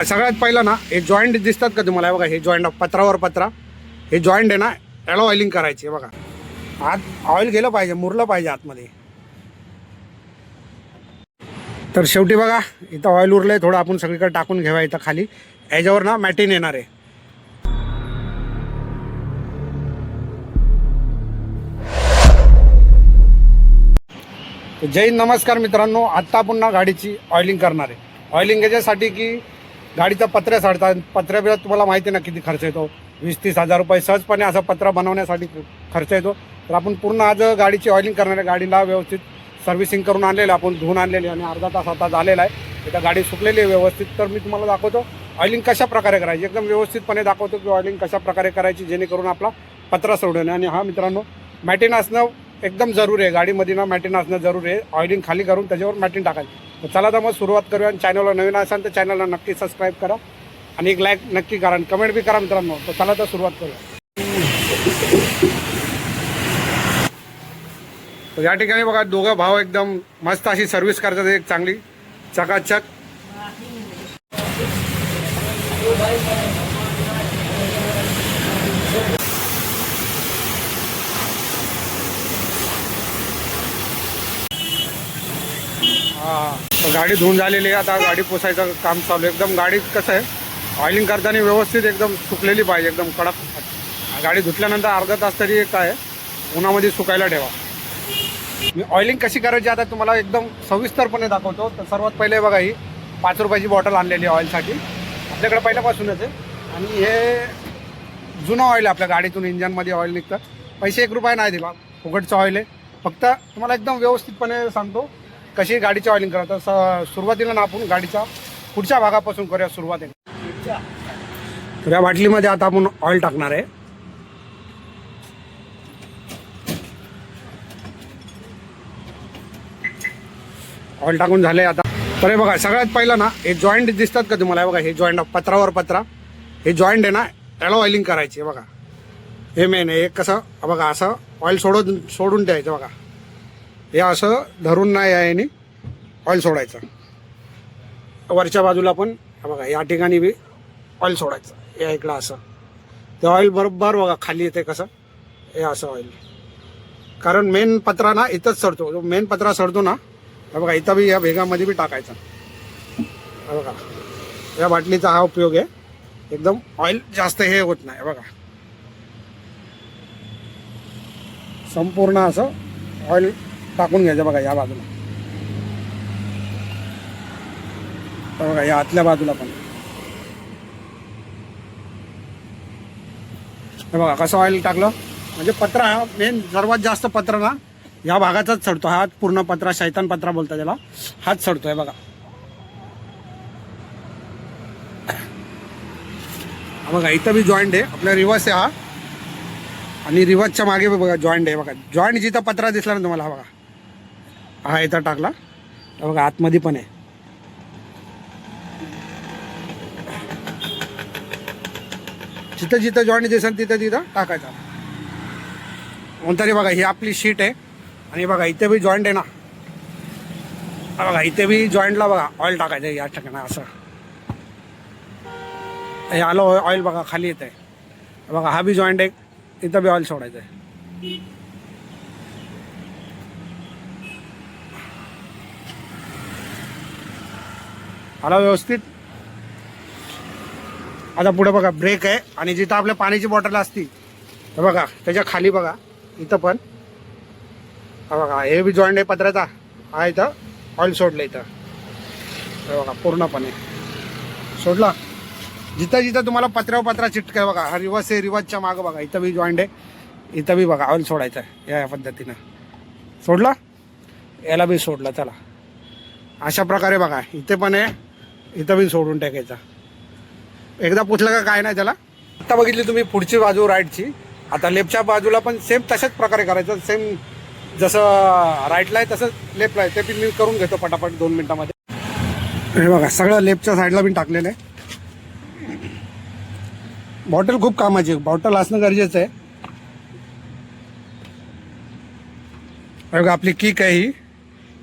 सगळ्यात पहिलं ना हे जॉईंट दिसतात का तुम्हाला? बघा हे जॉईंट पत्रावर पत्रा, हे जॉईंट आहे ना, याला ऑइलिंग करायची आहे. बघा आत ऑइल गेलं पाहिजे, मुरलं पाहिजे आतमध्ये. तर शेवटी बघा इथं ऑइल उरलं आहे थोडं, आपण सगळीकडे टाकून घ्यावा इथं खाली. याच्यावर ना मॅटिन येणार आहे. जय हिंद, नमस्कार मित्रांनो. आत्ता आपण ना गाडीची ऑइलिंग करणार आहे. ऑइलिंग याच्यासाठी की गाडीचा पत्र्या साडतात. पत्र्याबिला तुम्हाला माहिती आहे ना किती खर्च येतो. 20-30 हजार रुपये सहजपणे असा पत्रा बनवण्यासाठी खर्च येतो. तर आपण पूर्ण आज गाडीची ऑइलिंग करणार आहे. गाडीला व्यवस्थित सर्व्हिसिंग करून आणलेलं, आपण धुवून आणलेली आणि अर्धा तास आता झालेला आहे. इथं गाडी सुकलेली आहे व्यवस्थित. तर मी तुम्हाला दाखवतो ऑइलिंग कशा प्रकारे करायची, एकदम व्यवस्थितपणे दाखवतो की ऑइलिंग कशा प्रकारे करायची जेणेकरून आपला पत्रा सोडून. आणि हा मित्रांनो, मॅटिन असणं एकदम जरूरी आहे. गाडीमध्ये ना मॅटिन असणं जरूरी आहे. ऑइलिंग खाली करून त्याच्यावर मॅटिन टाकायचं. तर चला तर मग सुरुवात करूया. आणि चॅनलला नवीन असाल तर चॅनलला नक्की सबस्क्राईब करा आणि एक लाईक नक्की करा आणि कमेंट बी करा मित्रांनो. तर चला तर सुरुवात करूया. तर या ठिकाणी बघा दोघं भाव एकदम मस्त अशी सर्व्हिस करतात, एक चांगली चकाचक. तर गाडी धुवून झालेली आहे. आता गाडी पुसायचं काम चालू आहे. एकदम गाडी कसं आहे, ऑइलिंग करताना व्यवस्थित एकदम सुकलेली पाहिजे, एकदम कडक. गाडी धुतल्यानंतर अर्धा तास तरी काय उन्हामध्ये सुकायला ठेवा. मी ऑइलिंग कशी करायची आता तुम्हाला एकदम सविस्तरपणे दाखवतो. तर सर्वात पहिले बघा ही 5 रुपयाची बॉटल आणलेली आहे ऑइलसाठी. आपल्याकडे पहिल्यापासूनच आहे. आणि हे जुनं ऑइल आहे, आपल्या गाडीतून इंजनमध्ये ऑइल निघतं. पैसे 1 रुपया नाही दिला, फुकटचं ऑइल आहे. फक्त तुम्हाला एकदम व्यवस्थितपणे सांगतो कशी गाडीची ऑइलिंग करा. तर सुरुवातीला ना आपण गाडीच्या पुढच्या भागापासून करूया सुरुवातीला. तर या बाटलीमध्ये आता आपण ऑइल टाकणार आहे. ऑइल टाकून झाले आता. तर हे बघा सगळ्यात पहिलं ना हे जॉईंट दिसतात का तुम्हाला? बघा हे जॉईंट पत्रावर पत्रा, हे जॉईंट आहे ना, याला ऑइलिंग करायची आहे. बघा हे मेन आहे. हे कसं बघा असं ऑइल सोडून द्यायचं. बघा हे असं धरून नाही आहे आणि ऑइल सोडायचं. वरच्या बाजूला पण बघा या ठिकाणी बी ऑइल सोडायचं. या इकडं असं ते ऑइल बरोबर बघा खाली येते कसं, हे असं ऑइल. कारण मेन पत्रा ना इथंच सडतो. जो मेन पत्रा सडतो ना, बघा इथं बी या भेगामध्ये बी टाकायचा. बघा या बाटलीचा हा उपयोग आहे. एकदम ऑइल जास्त हे होत नाही. बघा संपूर्ण असं ऑइल टाकून घ्यायचं. बघा या बाजूला, बघा या आतल्या बाजूला पण बघा कसं ऑइल टाकलं. म्हणजे पत्रा हा मेन सर्वात जास्त पत्रा ना या भागाचाच चढतो. हा पूर्ण पत्रा, शैतान पत्रा बोलतात त्याला, हाच चढतोय. बघा बघा इथं बी जॉईंट आहे. आपला रिवर्स आहे हा, आणि रिवर्सच्या मागे बघा जॉईंट आहे. बघा जॉईंट जिथं पत्रा दिसला ना तुम्हाला, बघा हा इथं टाकला. बघा आतमध्ये पण आहे. जिथं जिथं जॉईंट दिसेल तिथं तिथं टाकायचा. तरी बघा ही आपली शीट आहे. आणि बघा इथे बी जॉईंट आहे ना, बघा इथे बी जॉईंटला बघा ऑइल टाकायचं या ठिकाणी असं. हे आलं ऑइल बघा खाली येत आहे. बघा हा बी जॉईंट आहे, इथं बी ऑइल सोडायचं आहे. आला व्यवस्थित. आता पुढे बघा ब्रेक आहे. आणि जिथं आपल्या पाण्याची बॉटल असती तर बघा त्याच्या खाली बघा इथं पण बघा हे बी जॉईंट आहे पत्र्याचा. हा इथं ऑइल सोडलं इथं. बघा पूर्णपणे सोडला. जिथं जिथं तुम्हाला पत्र्यावर पत्रा चिटकाय बघा हा रिवर्स आहे. रिवर्सच्या मागं बघा इथं बी जॉईंट आहे. इथं बी बघा ऑइल सोडायचं आहे. या पद्धतीनं सोडला, याला बी सोडलं. चला अशा प्रकारे बघा इथे पण आहे, इथं बी सोडून टाकायचा. एकदा पुसलं का काय नाही त्याला. आता बघितली तुम्ही पुढची बाजू राईटची. आता लेफ्टच्या बाजूला पण सेम तशाच प्रकारे करायचं. सेम जसं राईटला आहे तसंच लेफ्टला आहे. ते पण मी करून घेतो पटापट 2 मिनिटामध्ये. हे बघा सगळं लेफ्टच्या साईडला पण टाकलेलं आहे. बॉटल खूप कामाची, बॉटल असणं गरजेचं आहे. बघा आपली किक आहे ही.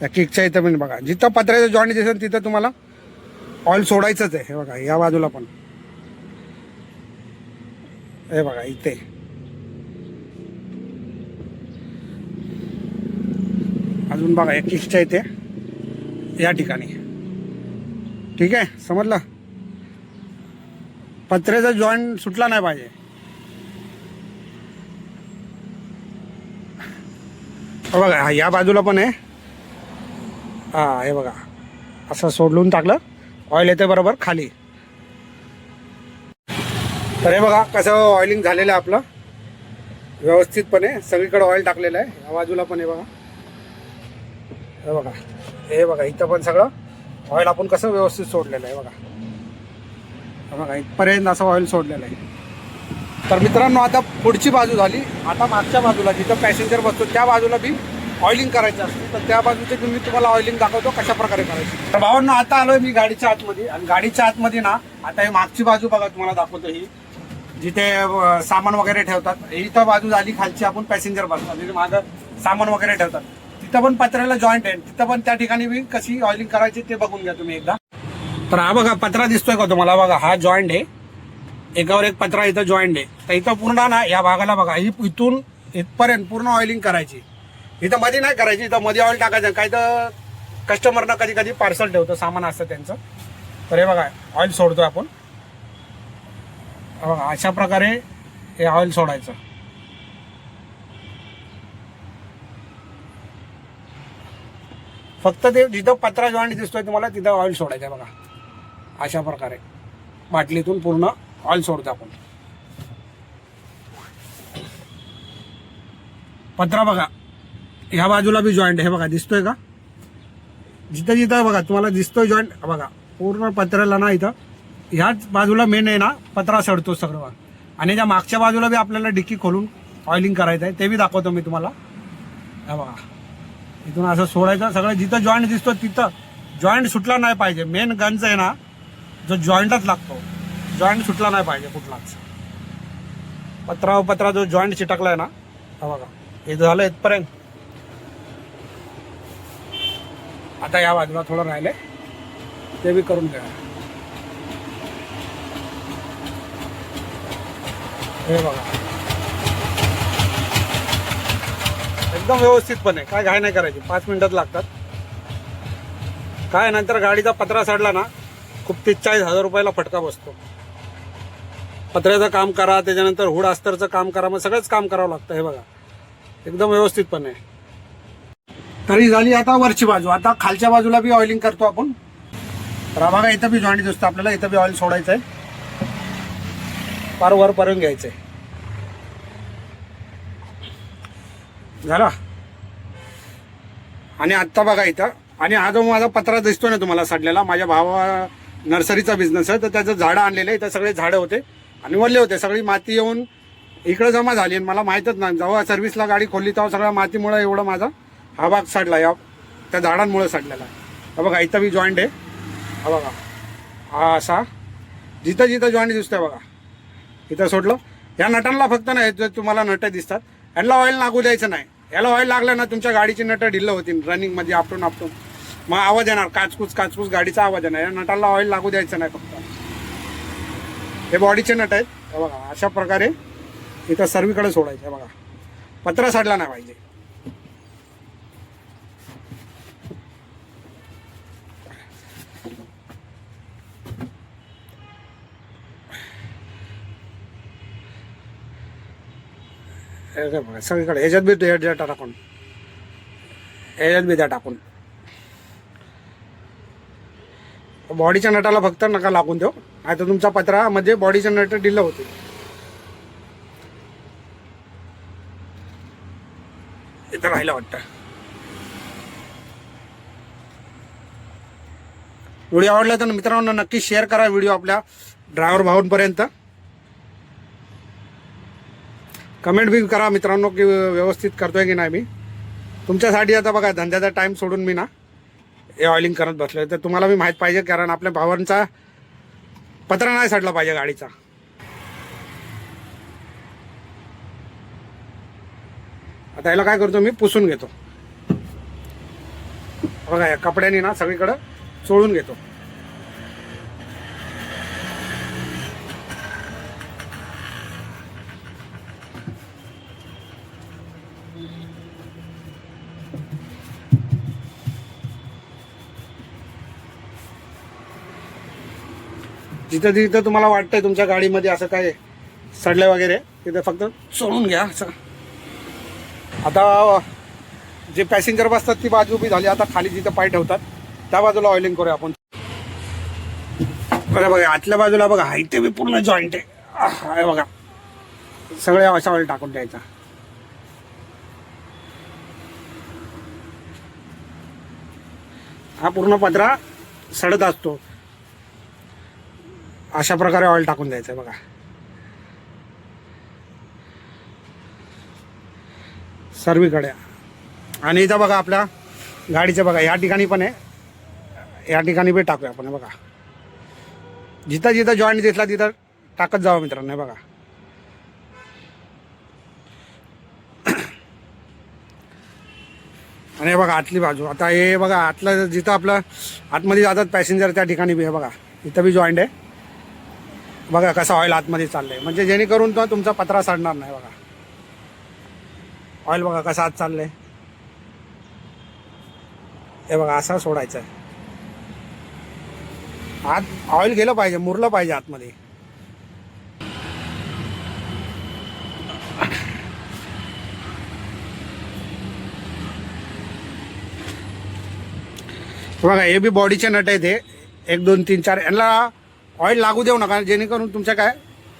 या किकच्या इथं पण बघा जिथं पत्र्याचं जॉईंट दिसेल तिथं तुम्हाला ऑइल सोडायचंच आहे. हे बघा या बाजूला पण, हे बघा इथे अजून बघा एक किसच्या इथे या ठिकाणी. ठीक आहे, समजलं. पत्र्याचा जॉईंट सुटला नाही पाहिजे. बघा या बाजूला पण आहे. हा हे बघा असं सोडून टाकलं, ऑइल येते बरोबर खाली. तर हे बघा कसं ऑइलिंग झालेलं आहे आपलं व्यवस्थितपणे. सगळीकडे ऑइल टाकलेलं आहे. या बाजूला पण आहे बघा. हे बघा, हे बघा इथं पण सगळं ऑइल आपण कसं व्यवस्थित सोडलेलं आहे बघा. बघा इथपर्यंत असं ऑइल सोडलेलं आहे. तर मित्रांनो आता पुढची बाजू झाली. आता मागच्या बाजूला जिथं पॅसेंजर बसतो त्या बाजूला बी ऑइलिंग करायचं असतं. तर त्या बाजूचे मी तुम्हाला ऑइलिंग दाखवतो कशा प्रकारे करायची. तर भावांनो आता आलोय मी गाडीच्या आतमध्ये. आणि गाडीच्या आतमध्ये ना आता ही मागची बाजू बघा तुम्हाला दाखवतो. ही जिथे सामान वगैरे ठेवतात इथं बाजू झाली खालची. आपण पॅसेंजर बसतात म्हणजे मागं सामान वगैरे ठेवतात. तिथं पण पत्र्याला जॉईंट आहे. तिथं पण त्या ठिकाणी बी कशी ऑइलिंग करायची ते बघून घ्या तुम्ही एकदा. तर हा बघा पत्रा दिसतोय का तुम्हाला. बघा हा जॉईंट आहे, एकावर एक पत्रा इथं जॉईंट आहे. तर इथं पूर्ण ना या भागाला बघा ही इथून इथपर्यंत पूर्ण ऑइलिंग करायची. इथं मध्ये नाही करायची. इथं मध्ये ऑइल टाकायचं. काही तर कस्टमरना कधी कधी पार्सल ठेवतं, सामान असतं त्यांचं. तर हे बघा ऑइल सोडतोय आपण. बघा अशा प्रकारे हे ऑइल सोडायचं. फक्त ते जिथं पत्रा जॉईंट दिसतोय तुम्हाला तिथं ऑइल सोडायचं आहे बघा. अशा प्रकारे बाटलीतून पूर्ण ऑइल सोडतो आपण. पत्रा बघा ह्या बाजूला बी जॉईंट आहे. हे बघा दिसतोय का, जिथं जिथं बघा तुम्हाला दिसतोय जॉईंट. बघा पूर्ण पत्र्याला ना इथं ह्याच बाजूला मेन आहे ना पत्रा सडतो सगळं. आणि त्या मागच्या बाजूला बी आपल्याला डिक्की खोलून ऑइलिंग करायचं आहे. ते बी दाखवतो मी तुम्हाला. हे बघा इथून असं सोडायचं सगळं. जिथं जॉईंट दिसतो तिथं जॉईंट सुटला नाही पाहिजे. मेन गंज आहे ना जो जॉईंटच लागतो, जॉईंट सुटला नाही पाहिजे कुठलाच. पत्रा जो जॉईंट चिटकलाय ना, हा बघा हे झालं इथपर्यंत. आता या बाजूला थोडं राहिलंय ते बी करून घ्या. हे बघा एकदम व्यवस्थितपणे, काय घाई नाही करायची. 5 मिनिटात लागतात. काय नंतर गाडीचा पत्रा सडला ना खूप 30-40 हजार रुपयाला फटका बसतो. पत्र्याचं काम करा, त्याच्यानंतर हुड अस्तरचं काम करा, मग सगळंच काम करावं लागतं. हे बघा एकदम व्यवस्थितपणे. तरी झाली आता वरची बाजू. आता खालच्या बाजूला बी ऑइलिंग करतो आपण. तर बघा इथं बी जॉईंट दिसतो आपल्याला. इथं बी ऑइल सोडायचं आहे, पार वरपर्यंत घ्यायचं आहे. झाला. आणि आत्ता बघा इथं, आणि हा जो माझा पत्रा दिसतोय ना तुम्हाला सडलेला, माझ्या भावा नर्सरीचा बिझनेस आहे. तर त्याचं झाडं आणलेलं आहे. इथं सगळे झाडं होते आणि वल्ले होते. सगळी माती येऊन इकडे जमा झाली आणि मला माहीतच नाही. जेव्हा सर्व्हिसला गाडी खोलली तेव्हा सगळ्या मातीमुळे एवढं माझा हा भाग सडला, या त्या झाडांमुळे सडलेला आहे. हा बघा इथं बी जॉईंट आहे. हा बघा हा असा जिथं जिथं जॉईंट दिसतोय बघा इथं सोडलं. या नटांना फक्त नाही तुम्हाला नट दिसतात, यांना ऑइल लागू द्यायचं नाही. याला ऑइल लागलं ना तुमच्या गाडीची नट ढिल्ल होतील रनिंगमध्ये आपटून मग आवाज येणार, काचकूच गाडीचा आवाज येणार. या नटाला ऑइल लागू द्यायचं नाही फक्त. हे बॉडीचे नट आहेत. हे बघा अशा प्रकारे इथं सर्वीकडे सोडायचं. हे बघा पत्रा सडला नाही पाहिजे. बघा सगळीकडे ह्याच्यात बी द्या टाकून, ह्याच्यात बी द्या टाकून. बॉडीच्या नटाला फक्त नका लागून देऊ, नाही तर तुमचा पत्रा म्हणजे बॉडीच्या नट ढिल्ल होते. इथं राहिलं वाटतं. व्हिडिओ आवडला तर मित्रांनो नक्की शेअर करा व्हिडिओ आपल्या ड्रायव्हर भावांपर्यंत. कमेंट बी करा मित्रांनो की व्यवस्थित करतोय की नाही मी. तुमच्यासाठी आता बघा धंद्याचा टाइम सोडून मी ना हे ऑइलिंग करत बसलोय. तर तुम्हाला मी माहीत पाहिजे, कारण आपल्या भावांचा पत्रा नाही सडला पाहिजे गाडीचा. आता याला काय करतो मी, पुसून घेतो. बघा या कपड्याने ना सगळीकडं चोळून घेतो. जिथं जिथं तुम्हाला वाटतंय तुमच्या गाडीमध्ये असं काय सडलं वगैरे तिथं फक्त सोडून घ्या असं. आता जे पॅसेंजर बसतात ती बाजू उभी झाली. आता खाली जिथं पाय ठेवतात त्या बाजूला ऑइलिंग करूया आपण. बरं बघा आतल्या बाजूला बघा हा इथे बी पूर्ण जॉईंट आहे बघा. सगळे अशा ऑइल टाकून द्यायचा. हा पूर्ण पत्रा सडत असतो. अशा प्रकारे ऑइल टाकून द्यायचं बघा. सर्वीकडे. आणि इथं बघा आपल्या गाडीचं बघा या ठिकाणी पण आहे. या ठिकाणी बी टाकूया आपण बघा. जिथं जिथं जॉईंट दिसला तिथं टाकत जावं मित्रांनो बघा. आणि हे बघा आतली बाजू. आता हे बघा आतलं जिथं आपलं आतमध्ये जातात पॅसेंजर त्या ठिकाणी बी हे बघा इथं बी जॉईंट आहे बघा. कसं ऑइल आतमध्ये चाललंय म्हणजे जेणेकरून तो तुमचा पत्रा सडणार नाही बघा. ऑइल बघा कसं आत चाललंय हे बघा. असं सोडायचं आहे. आत ऑइल गेलं पाहिजे, मुरलं पाहिजे आतमध्ये. बघा हे बी बॉडीचे नट आहेत. हे 1 2 3 4 यांना ऑइल लागू देऊ नका जेणेकरून तुमच्या काय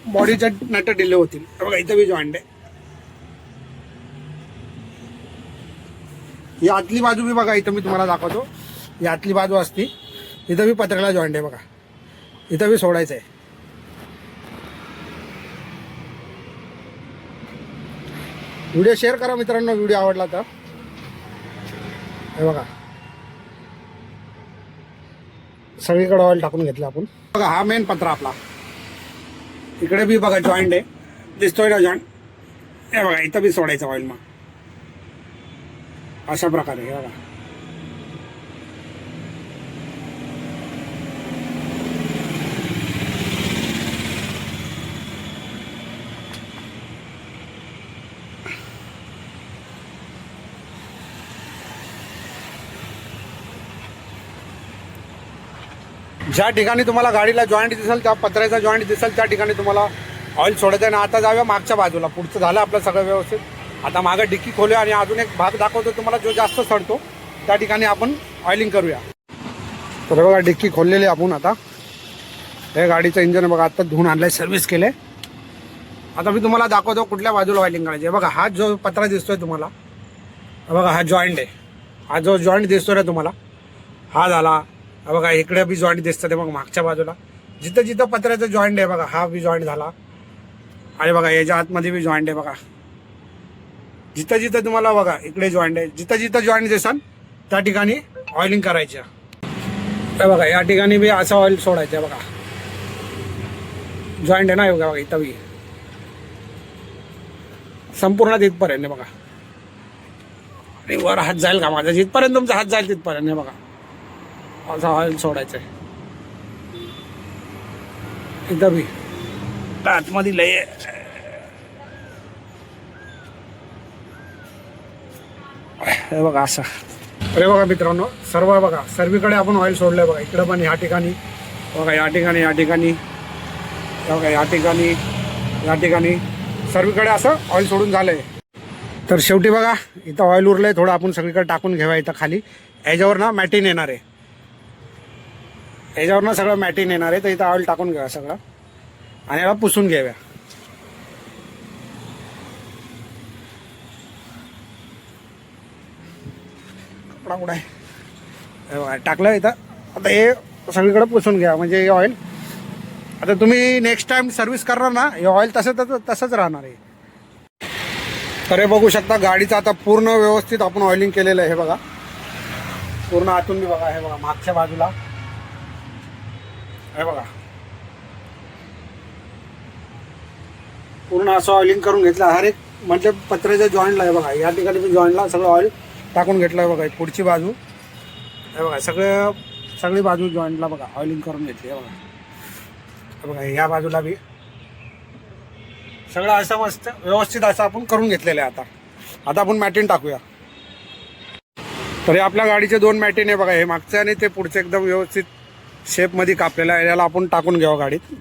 बॉडीचे नट ढिले होतील. बघा इथं बी जॉईंट आहे. ही आतली बाजू बी बघा. इथं मी तुम्हाला दाखवतो. ही आतली बाजू असती. इथं बी पत्र्याला जॉईंट आहे बघा. इथं बी सोडायचं आहे. व्हिडिओ शेअर करा मित्रांनो व्हिडिओ आवडला तर. हे बघा सगळीकडे ऑइल टाकून घेतलं आपण बघा. हा मेन पत्रा आपला. इकडे बी बघा जॉईंट आहे. दिसतोय ना जॉईंट. हे बघा इथं बी सोडायचं ऑइल. मग अशा प्रकारे हे बघा. ज्या ठिकाणी तुम्हाला गाडीला जॉईंट दिसेल त्या पत्र्याचा जॉईंट दिसेल त्या ठिकाणी तुम्हाला ऑइल सोडायचं आहे. ना आता जाऊया मागच्या बाजूला. पुढचं झालं आपलं सगळं व्यवस्थित. आता मागं डिक्की खोलूया आणि अजून एक भाग दाखवतो तुम्हाला जो जास्त सडतो त्या ठिकाणी आपण ऑइलिंग करूया. तर बघा डिक्की खोललेली आपण. आता हे गाडीचं इंजन बघा आता धुवून आणलंय, सर्व्हिस केले. आता मी तुम्हाला दाखवतो कुठल्या बाजूला ऑइलिंग करायची. बघा हा जो पत्रा दिसतोय तुम्हाला बघा हा जॉईंट आहे. हा जो जॉईंट दिसतोय ना तुम्हाला हा झाला. बघा इकडे बी जॉईंट दिसतं ते मग मागच्या बाजूला जिथं जिथं पत्र्याचं जॉईंट आहे बघा हा बी जॉईंट झाला. आणि बघा याच्या आतमध्ये बी जॉईंट आहे बघा. जिथं जिथं तुम्हाला बघा इकडे जॉईंट आहे. जिथं जिथं जॉईंट दिसाल त्या ठिकाणी ऑइलिंग करायचं. बघा या ठिकाणी बी असं ऑइल सोडायचं बघा. जॉईंट आहे ना बघा. बघा इथं बी संपूर्ण तिथपर्यंत बघा. आणि वर हात जाईल का माझा जिथपर्यंत तुमचा हात जाईल तिथपर्यंत बघा असं ऑइल सोडायचं आहे. इथं बी आतमध्ये लय हे बघा असं. अरे बघा मित्रांनो सर्व बघा सर्वीकडे आपण ऑइल सोडलंय बघा. इकडं पण या ठिकाणी बघा. या ठिकाणी या ठिकाणी बघा. या ठिकाणी या ठिकाणी सर्वीकडे असं ऑइल सोडून झालंय. तर शेवटी बघा इथं ऑइल उरलंय थोडं. आपण सगळीकडे टाकून घ्यावा. इथं खाली याच्यावर ना मॅटिन येणार आहे. याच्यावर ना सगळं मॅटिन येणार आहे. तर इथं ऑइल टाकून घ्यावा सगळं आणि याला पुसून घ्याव्या. कपडा कुठं आहे टाकलं इथं. आता हे सगळीकडे पुसून घ्या म्हणजे हे ऑइल. आता तुम्ही नेक्स्ट टाइम सर्व्हिस करणार ना हे ऑइल तसंच राहणार आहे. तर हे बघू शकता गाडीचं आता पूर्ण व्यवस्थित आपण ऑइलिंग केलेलं आहे. हे बघा पूर्ण आतून बी बघा. हे बघा मागच्या बाजूला हे बघा पूर्ण असं ऑइलिंग करून घेतलं. हर एक म्हणजे पत्र्याच्या जॉईंटला आहे बघा. या ठिकाणी मी जॉईंटला सगळं ऑइल टाकून घेतलं आहे बघा. पुढची बाजू हे बघा सगळी बाजू जॉईंटला बघा ऑइलिंग करून घेतली आहे बघा. बघा या बाजूला बी सगळं असं मस्त व्यवस्थित असं आपण करून घेतलेलं आहे. आता आपण मॅटिन टाकूया. तर हे आपल्या गाडीचे 2 मॅटिन आहे बघा. हे मागचं आणि ते पुढचं एकदम व्यवस्थित शेपमध्ये कापलेला आहे, याला आपण टाकून घ्यावं गाडीत.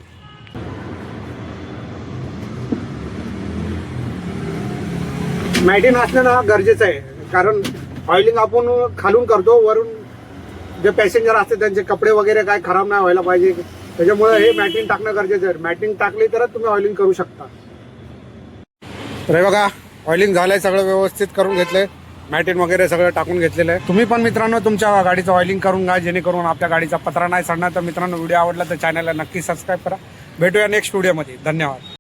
मॅटिन असणं ना गरजेचं आहे, कारण ऑइलिंग आपण खालून करतो, वरून जे पॅसेंजर असते त्यांचे कपडे वगैरे काय खराब नाही व्हायला पाहिजे, त्याच्यामुळे हे मॅटिन टाकणं गरजेचं आहे. मॅटिन टाकली तरच तुम्ही ऑइलिंग करू शकता. तर हे बघा ऑइलिंग झालंय, सगळं व्यवस्थित करून घेतलंय, मॅटिन वगैरे सगळं टाकून घेतलेलं आहे. तुम्ही पण मित्रांनो तुमच्या गाडीचं ऑइलिंग करून घ्या, जेणेकरून आपल्या गाडीचा पत्रा नाही चढणार. तर मित्रांनो व्हिडिओ आवडला तर चॅनलला नक्की सबस्क्राईब करा. भेटूया नेक्स्ट व्हिडिओमध्ये. धन्यवाद.